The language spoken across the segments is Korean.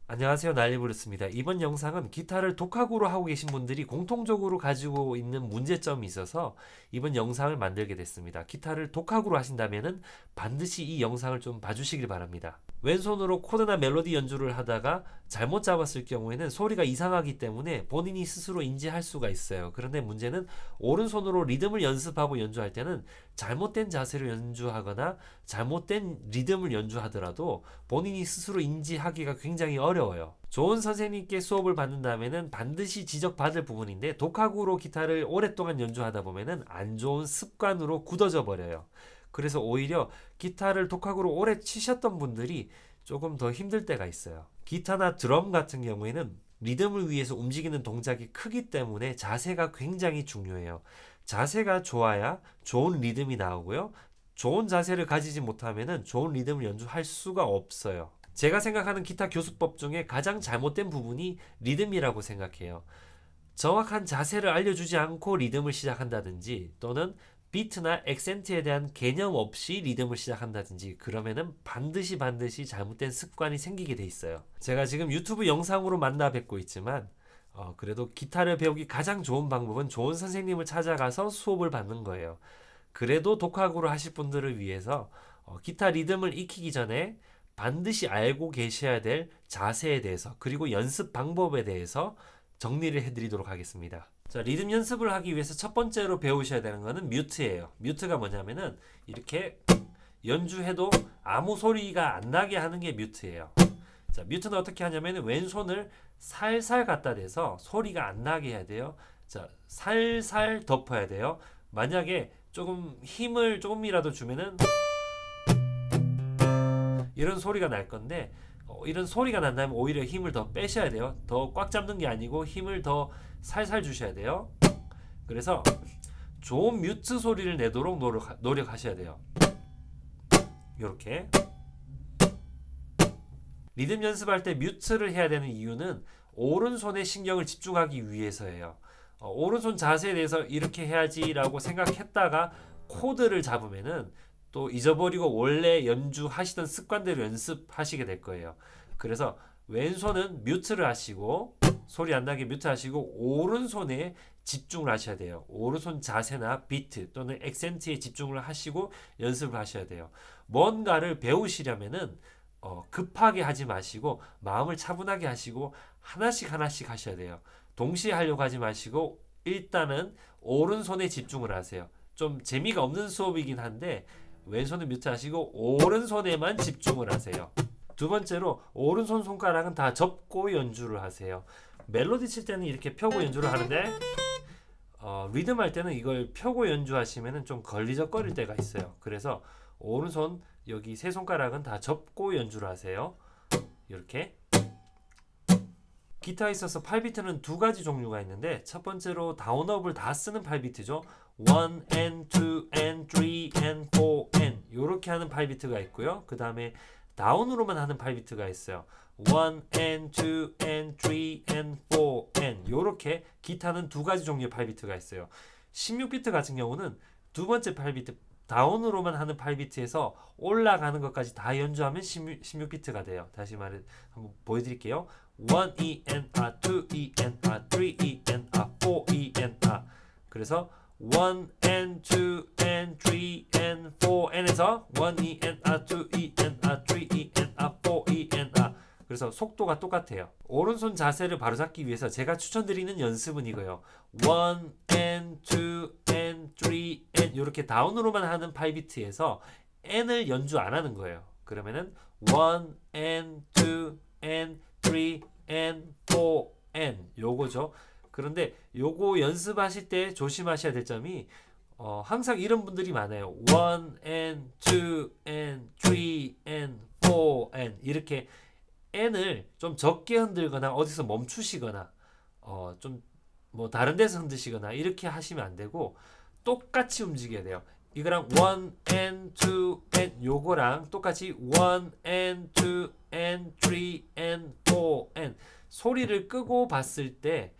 안녕하세요, 난리부르스입니다. 이번 영상은 기타를 독학으로 하고 계신 분들이 공통적으로 가지고 있는 문제점이 있어서 이번 영상을 만들게 됐습니다. 기타를 독학으로 하신다면 반드시 이 영상을 좀 봐주시길 바랍니다. 왼손으로 코드나 멜로디 연주를 하다가 잘못 잡았을 경우에는 소리가 이상하기 때문에 본인이 스스로 인지할 수가 있어요. 그런데 문제는 오른손으로 리듬을 연습하고 연주할 때는 잘못된 자세로 연주하거나 잘못된 리듬을 연주하더라도 본인이 스스로 인지하기가 굉장히 어려워요. 좋은 선생님께 수업을 받는다면은 반드시 지적받을 부분인데 독학으로 기타를 오랫동안 연주하다 보면은 안 좋은 습관으로 굳어져 버려요. 그래서 오히려 기타를 독학으로 오래 치셨던 분들이 조금 더 힘들 때가 있어요. 기타나 드럼 같은 경우에는 리듬을 위해서 움직이는 동작이 크기 때문에 자세가 굉장히 중요해요. 자세가 좋아야 좋은 리듬이 나오고요. 좋은 자세를 가지지 못하면 좋은 리듬을 연주할 수가 없어요. 제가 생각하는 기타 교수법 중에 가장 잘못된 부분이 리듬이라고 생각해요. 정확한 자세를 알려주지 않고 리듬을 시작한다든지 또는 비트나 액센트에 대한 개념 없이 리듬을 시작한다든지 그러면은 반드시 잘못된 습관이 생기게 돼 있어요. 제가 지금 유튜브 영상으로 만나 뵙고 있지만 그래도 기타를 배우기 가장 좋은 방법은 좋은 선생님을 찾아가서 수업을 받는 거예요. 그래도 독학으로 하실 분들을 위해서 기타 리듬을 익히기 전에 반드시 알고 계셔야 될 자세에 대해서 그리고 연습 방법에 대해서 정리를 해드리도록 하겠습니다. 자, 리듬 연습을 하기 위해서 첫 번째로 배우셔야 되는 거는 뮤트예요. 뮤트가 뭐냐면은 이렇게 연주해도 아무 소리가 안 나게 하는 게 뮤트예요. 자, 뮤트는 어떻게 하냐면 왼손을 살살 갖다 대서 소리가 안 나게 해야 돼요. 자, 살살 덮어야 돼요. 만약에 조금 힘을 조금이라도 주면은 이런 소리가 날 건데 이런 소리가 난다면 오히려 힘을 더 빼셔야 돼요. 더 꽉 잡는 게 아니고 힘을 더 살살 주셔야 돼요. 그래서 좋은 뮤트 소리를 내도록 노력하셔야 돼요. 이렇게 리듬 연습할 때 뮤트를 해야 되는 이유는 오른손에 신경을 집중하기 위해서예요. 오른손 자세에 대해서 이렇게 해야지라고 생각했다가 코드를 잡으면은 또 잊어버리고 원래 연주하시던 습관대로 연습하시게 될 거예요. 그래서 왼손은 뮤트를 하시고 소리 안 나게 뮤트 하시고 오른손에 집중을 하셔야 돼요. 오른손 자세나 비트 또는 액센트에 집중을 하시고 연습을 하셔야 돼요. 뭔가를 배우시려면은 급하게 하지 마시고 마음을 차분하게 하시고 하나씩 하셔야 돼요. 동시에 하려고 하지 마시고 일단은 오른손에 집중을 하세요. 좀 재미가 없는 수업이긴 한데 왼손은 뮤트 하시고 오른손에만 집중을 하세요. 두 번째로 오른손 손가락은 다 접고 연주를 하세요. 멜로디 칠 때는 이렇게 펴고 연주를 하는데 리듬 할 때는 이걸 펴고 연주하시면 좀 걸리적거릴 때가 있어요. 그래서 오른손 여기 세 손가락은 다 접고 연주를 하세요. 이렇게 기타에 있어서 8비트는 두 가지 종류가 있는데 첫 번째로 다운업을 다 쓰는 8비트죠. 1 and 2 and 3 and 4 and 이렇게 하는 8비트가 있고요. 그 다음에 다운으로만 하는 8비트가 있어요. 1 and 2 and 3 and 4 and 이렇게 기타는 두 가지 종류의 8비트가 있어요. 16비트 같은 경우는 두 번째 8비트 다운으로만 하는 8비트에서 올라가는 것까지 다 연주하면 16비트가 돼요. 다시 말해 한번 보여드릴게요. 1E and A, 2E and A, 3E and A, 4E and A. 그래서 1 and 2 and 3 and 4 and에서 1E and A, 2E and A, 3E and A, 4E and A. 그래서 속도가 똑같아요. 오른손 자세를 바로잡기 위해서 제가 추천드리는 연습은 이거예요. 1 and 2 and 3 and 이렇게 다운으로만 하는 8비트에서 N을 연주 안 하는 거예요. 그러면은 1 and 2 and 3 and 4 and 요거죠. 그런데 요거 연습하실 때 조심하셔야 될 점이 항상 이런 분들이 많아요. 1 and 2 and 3 and 4 and 이렇게 N을 좀 적게 흔들거나 어디서 멈추시거나 좀 뭐 다른 데서 흔드시거나 이렇게 하시면 안 되고 똑같이 움직여야 돼요. 이거랑 1 and 2 and 요거랑 똑같이 1 and 2 and 3 and 4 and 소리를 끄고 봤을 때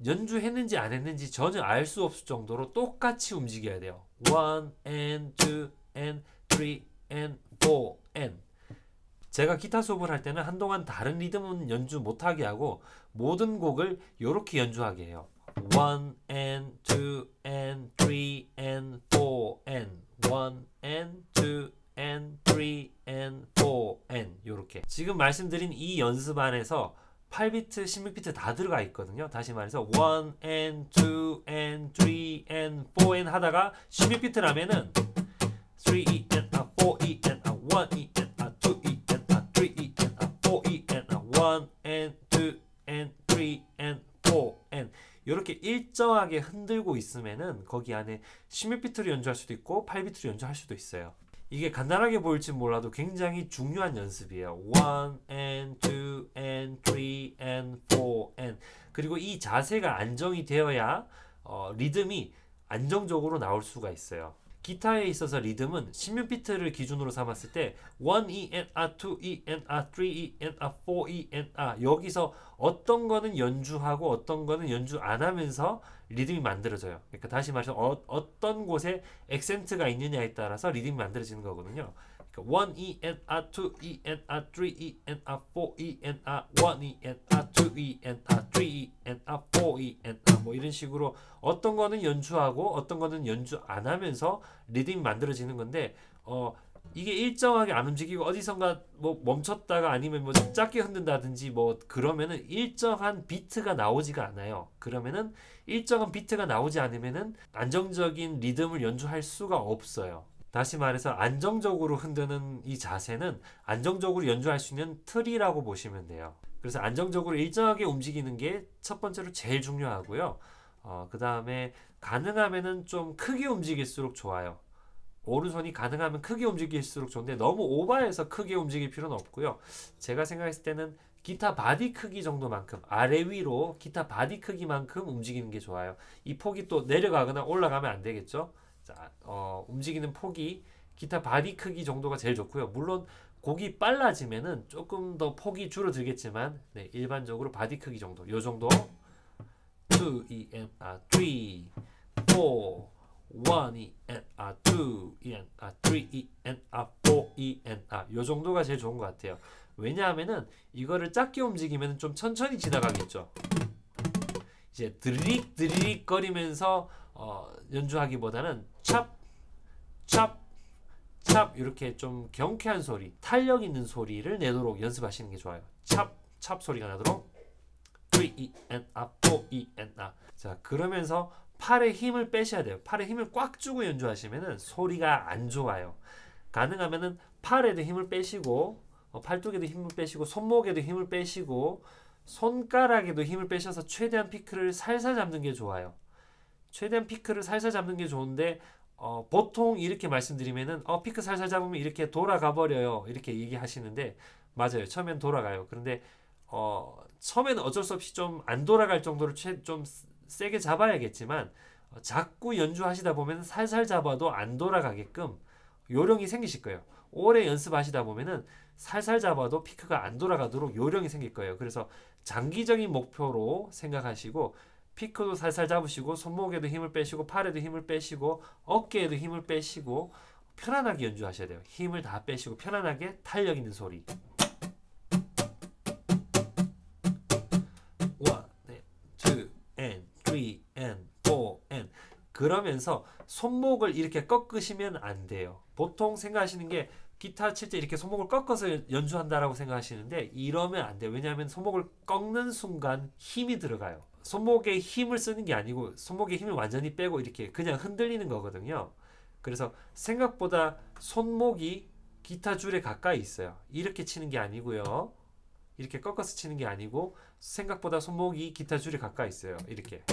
연주했는지 안 했는지 전혀 알 수 없을 정도로 똑같이 움직여야 돼요. 1 and 2 and 3 and 4 and 제가 기타 수업을 할 때는 한동안 다른 리듬은 연주 못하게 하고 모든 곡을 이렇게 연주하게 해요. 1 and 2 and 3 and 4 and 1 and 2 and 3 and 4 and 요렇게 지금 말씀드린 이 연습 안에서 8비트, 16비트 다 들어가 있거든요. 다시 말해서 1 and 2 and 3 and 4 and 하다가 16비트라면은 3 E and 4 E and 1 E and 2 E and 3 E and 4 E and 1 and 2 and 3 and 4 and 이렇게 일정하게 흔들고 있으면은 거기 안에 16비트로 연주할 수도 있고 8비트로 연주할 수도 있어요. 이게 간단하게 보일지 몰라도 굉장히 중요한 연습이에요. 1 and 2 and 3 and 4 and 그리고 이 자세가 안정이 되어야 리듬이 안정적으로 나올 수가 있어요. 기타에 있어서 리듬은 16비트를 기준으로 삼았을 때 1E and 2E and 3E and 4E and 여기서 어떤 거는 연주하고 어떤 거는 연주 안 하면서 리듬이 만들어져요. 그러니까 다시 말해서 어떤 곳에 액센트가 있느냐에 따라서 리듬이 만들어지는 거거든요. 그러니까 1E and 2E and 3E and 4E and 1E and 2E and 3E and 4E and 뭐 이런 식으로 어떤 거는 연주하고 어떤 거는 연주 안 하면서 리듬이 만들어지는 건데 이게 일정하게 안 움직이고 어디선가 뭐 멈췄다가 아니면 뭐 짧게 흔든다든지 뭐 그러면은 일정한 비트가 나오지가 않아요. 그러면은 일정한 비트가 나오지 않으면은 안정적인 리듬을 연주할 수가 없어요. 다시 말해서 안정적으로 흔드는 이 자세는 안정적으로 연주할 수 있는 틀이라고 보시면 돼요. 그래서 안정적으로 일정하게 움직이는 게 첫 번째로 제일 중요하고요. 그 다음에 가능하면은 좀 크게 움직일수록 좋아요. 오른손이 가능하면 크게 움직일수록 좋은데 너무 오버해서 크게 움직일 필요는 없고요. 제가 생각했을 때는 기타 바디 크기 정도만큼 아래 위로 기타 바디 크기만큼 움직이는 게 좋아요. 이 폭이 또 내려가거나 올라가면 안 되겠죠. 자, 움직이는 폭이 기타 바디 크기 정도가 제일 좋고요. 물론 곡이 빨라지면은 조금 더 폭이 줄어들겠지만 네, 일반적으로 바디 크기 정도 요 정도 2, E, and 3, 4 1, E, and 2, E, and 3, E, and 4, E, and 요 정도가 제일 좋은 것 같아요. 왜냐하면은 이거를 작게 움직이면 좀 천천히 지나가겠죠. 이제 드릭 드릭 거리면서 연주하기보다는 찹, 찹, 찹 이렇게 좀 경쾌한 소리, 탄력 있는 소리를 내도록 연습하시는 게 좋아요. 찹, 찹 소리가 나도록 3, E, and 4, E, and 자, 그러면서 팔에 힘을 빼셔야 돼요. 팔에 힘을 꽉 주고 연주하시면은 소리가 안 좋아요. 가능하면은 팔에도 힘을 빼시고 팔뚝에도 힘을 빼시고 손목에도 힘을 빼시고 손가락에도 힘을 빼셔서 최대한 피크를 살살 잡는 게 좋아요. 최대한 피크를 살살 잡는 게 좋은데 보통 이렇게 말씀드리면은 피크 살살 잡으면 이렇게 돌아가 버려요. 이렇게 얘기하시는데 맞아요. 처음엔 돌아가요. 그런데 처음에는 어쩔 수 없이 좀 안 돌아갈 정도로 좀 세게 잡아야겠지만 자꾸 연주하시다 보면 살살 잡아도 안 돌아가게끔 요령이 생기실 거예요. 오래 연습하시다 보면은 살살 잡아도 피크가 안 돌아가도록 요령이 생길 거예요. 그래서 장기적인 목표로 생각하시고 피크도 살살 잡으시고 손목에도 힘을 빼시고 팔에도 힘을 빼시고 어깨에도 힘을 빼시고 편안하게 연주하셔야 돼요. 힘을 다 빼시고 편안하게 탄력 있는 소리. 1, 2, and 3, and 4, and 그러면서 손목을 이렇게 꺾으시면 안 돼요. 보통 생각하시는 게 기타 칠 때 이렇게 손목을 꺾어서 연주한다라고 생각하시는데 이러면 안 돼요. 왜냐하면 손목을 꺾는 순간 힘이 들어가요. 손목에 힘을 쓰는 게 아니고 손목에 힘을 완전히 빼고 이렇게 그냥 흔들리는 거거든요. 그래서 생각보다 손목이 기타 줄에 가까이 있어요. 이렇게 치는 게 아니고요. 이렇게 꺾어서 치는 게 아니고 생각보다 손목이 기타 줄에 가까이 있어요. 이렇게.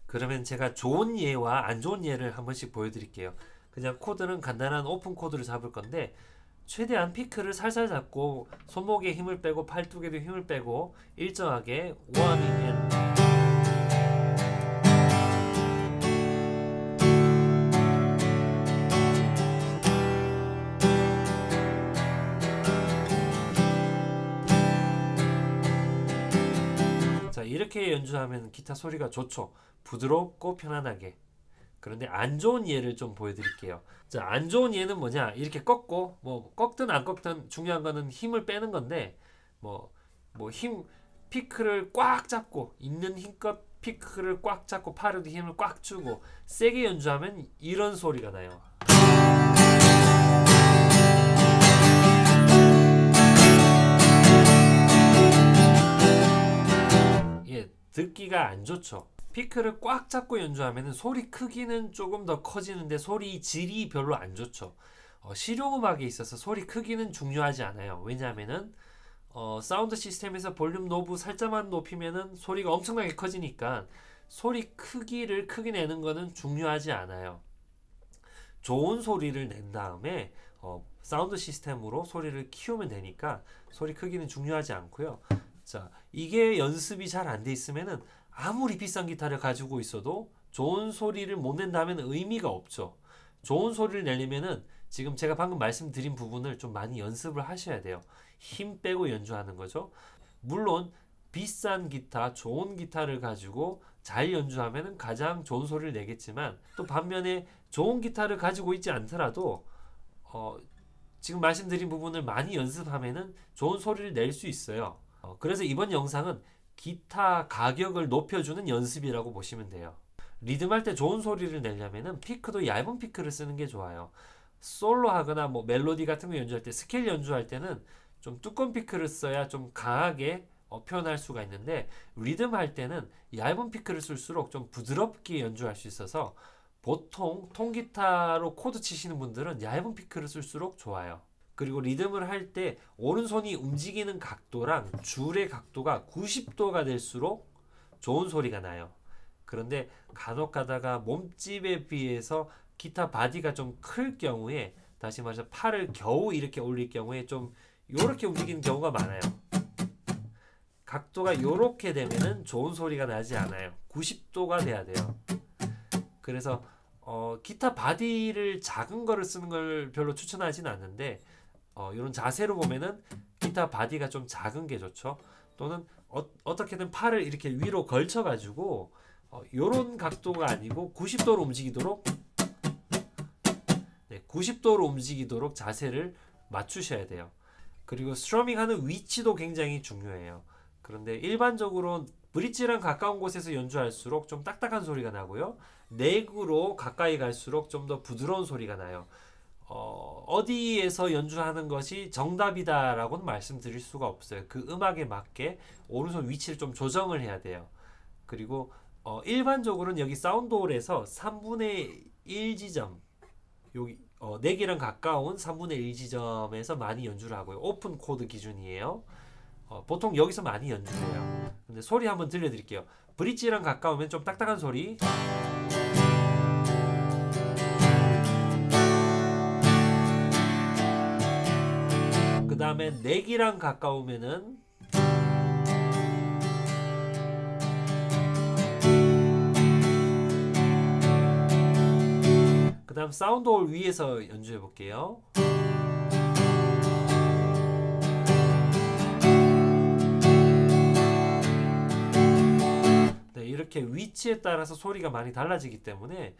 그러면 제가 좋은 예와 안 좋은 예를 한 번씩 보여드릴게요. 그냥 코드는 간단한 오픈 코드를 잡을 건데 최대한 피크를 살살 잡고 손목에 힘을 빼고 팔뚝에도 힘을 빼고 일정하게 원인 자 이렇게 연주하면 기타 소리가 좋죠. 부드럽고 편안하게. 그런데 안 좋은 예를 좀 보여드릴게요. 자, 안 좋은 예는 뭐냐? 이렇게 꺾고 뭐 꺾든 안 꺾든 중요한 거는 힘을 빼는 건데 뭐 힘 피크를 꽉 잡고 있는 힘껏 피크를 꽉 잡고 팔에도 힘을 꽉 주고 세게 연주하면 이런 소리가 나요. 예, 듣기가 안 좋죠. 피크를 꽉 잡고 연주하면 소리 크기는 조금 더 커지는데 소리 질이 별로 안 좋죠. 실용음악에 있어서 소리 크기는 중요하지 않아요. 왜냐하면은 사운드 시스템에서 볼륨 노브 살짝만 높이면은 소리가 엄청나게 커지니까 소리 크기를 크게 내는 거는 중요하지 않아요. 좋은 소리를 낸 다음에 사운드 시스템으로 소리를 키우면 되니까 소리 크기는 중요하지 않고요. 자, 이게 연습이 잘 안 돼 있으면은 아무리 비싼 기타를 가지고 있어도 좋은 소리를 못 낸다면 의미가 없죠. 좋은 소리를 내려면은 지금 제가 방금 말씀드린 부분을 좀 많이 연습을 하셔야 돼요. 힘 빼고 연주하는 거죠. 물론 비싼 기타, 좋은 기타를 가지고 잘 연주하면 가장 좋은 소리를 내겠지만 또 반면에 좋은 기타를 가지고 있지 않더라도 지금 말씀드린 부분을 많이 연습하면은 좋은 소리를 낼 수 있어요. 그래서 이번 영상은 기타 가격을 높여주는 연습이라고 보시면 돼요. 리듬 할 때 좋은 소리를 내려면은 피크도 얇은 피크를 쓰는 게 좋아요. 솔로 하거나 뭐 멜로디 같은 거 연주할 때 스케일 연주할 때는 좀 두꺼운 피크를 써야 좀 강하게 표현할 수가 있는데 리듬 할 때는 얇은 피크를 쓸수록 좀 부드럽게 연주할 수 있어서 보통 통기타로 코드 치시는 분들은 얇은 피크를 쓸수록 좋아요. 그리고 리듬을 할 때 오른손이 움직이는 각도랑 줄의 각도가 90도가 될수록 좋은 소리가 나요. 그런데 간혹 가다가 몸집에 비해서 기타 바디가 좀 클 경우에 다시 말해서 팔을 겨우 이렇게 올릴 경우에 좀 이렇게 움직이는 경우가 많아요. 각도가 이렇게 되면은 좋은 소리가 나지 않아요. 90도가 돼야 돼요. 그래서 기타 바디를 작은 거를 쓰는 걸 별로 추천하진 않는데 이런 자세로 보면은 기타 바디가 좀 작은 게 좋죠. 또는 어떻게든 팔을 이렇게 위로 걸쳐 가지고 이런 각도가 아니고 90도로 움직이도록 90도로 움직이도록 자세를 맞추셔야 돼요. 그리고 스트러밍 하는 위치도 굉장히 중요해요. 그런데 일반적으로 브릿지랑 가까운 곳에서 연주할수록 좀 딱딱한 소리가 나고요. 넥으로 가까이 갈수록 좀 더 부드러운 소리가 나요. 어디에서 연주하는 것이 정답이다라고는 말씀드릴 수가 없어요. 그 음악에 맞게 오른손 위치를 좀 조정을 해야 돼요. 그리고 일반적으로는 여기 사운드홀에서 3분의 1 지점 여기 넥이랑 가까운 3분의 1 지점에서 많이 연주를 하고요. 오픈 코드 기준이에요. 보통 여기서 많이 연주해요. 근데 소리 한번 들려드릴게요. 브릿지랑 가까우면 좀 딱딱한 소리. 그 다음에 넥이랑 가까우면은 그 다음 사운드홀 위에서 연주해 볼게요. 네, 이렇게 위치에 따라서 소리가 많이 달라지기 때문에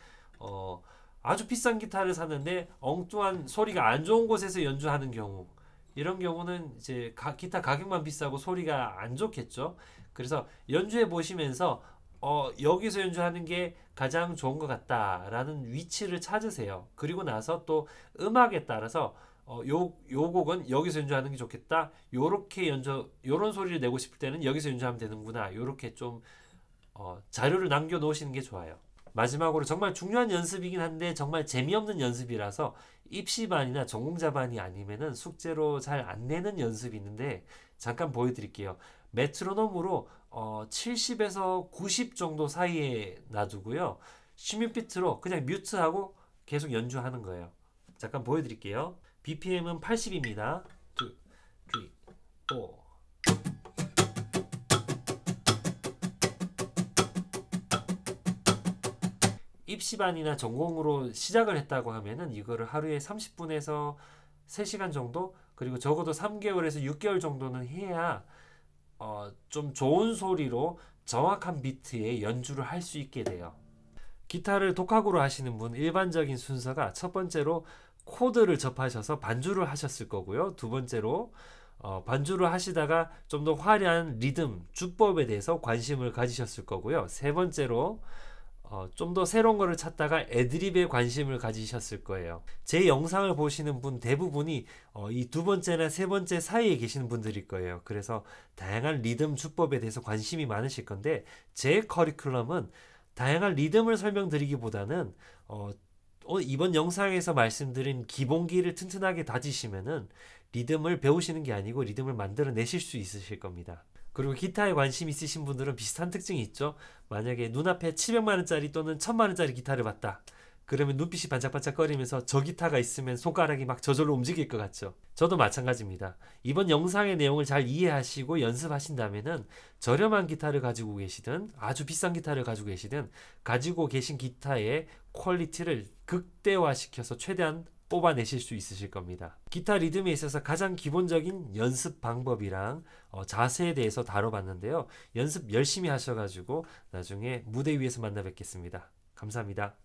아주 비싼 기타를 샀는데 엉뚱한 소리가 안 좋은 곳에서 연주하는 경우 이런 경우는 이제 기타 가격만 비싸고 소리가 안 좋겠죠. 그래서 연주해 보시면서 여기서 연주하는 게 가장 좋은 것 같다라는 위치를 찾으세요. 그리고 나서 또 음악에 따라서 요 곡은 여기서 연주하는 게 좋겠다. 요런 소리를 내고 싶을 때는 여기서 연주하면 되는구나. 요렇게 좀 자료를 남겨 놓으시는 게 좋아요. 마지막으로 정말 중요한 연습이긴 한데 정말 재미없는 연습이라서 입시반이나 전공자반이 아니면은 숙제로 잘 안 내는 연습이 있는데 잠깐 보여드릴게요. 메트로놈으로 70에서 90 정도 사이에 놔두고요. 16비트로 그냥 뮤트하고 계속 연주하는 거예요. 잠깐 보여드릴게요. BPM은 80입니다. 2, 3, 4 입시반이나 전공으로 시작을 했다고 하면은 이거를 하루에 30분에서 3시간 정도 그리고 적어도 3개월에서 6개월 정도는 해야 좀 좋은 소리로 정확한 비트에 연주를 할 수 있게 돼요. 기타를 독학으로 하시는 분 일반적인 순서가 첫 번째로 코드를 접하셔서 반주를 하셨을 거고요. 두 번째로 반주를 하시다가 좀 더 화려한 리듬, 주법에 대해서 관심을 가지셨을 거고요. 세 번째로 좀 더 새로운 거를 찾다가 애드립에 관심을 가지셨을 거예요. 제 영상을 보시는 분 대부분이 이 두 번째나 세 번째 사이에 계시는 분들일 거예요. 그래서 다양한 리듬 주법에 대해서 관심이 많으실 건데 제 커리큘럼은 다양한 리듬을 설명드리기보다는 이번 영상에서 말씀드린 기본기를 튼튼하게 다지시면은 리듬을 배우시는 게 아니고 리듬을 만들어내실 수 있으실 겁니다. 그리고 기타에 관심 있으신 분들은 비슷한 특징이 있죠. 만약에 눈앞에 700만원짜리 또는 1000만원짜리 기타를 봤다. 그러면 눈빛이 반짝반짝거리면서 저 기타가 있으면 손가락이 막 저절로 움직일 것 같죠. 저도 마찬가지입니다. 이번 영상의 내용을 잘 이해하시고 연습하신다면은 저렴한 기타를 가지고 계시든 아주 비싼 기타를 가지고 계시든 가지고 계신 기타의 퀄리티를 극대화시켜서 최대한 뽑아내실 수 있으실 겁니다. 기타 리듬에 있어서 가장 기본적인 연습 방법이랑 자세에 대해서 다뤄봤는데요. 연습 열심히 하셔가지고 나중에 무대 위에서 만나 뵙겠습니다. 감사합니다.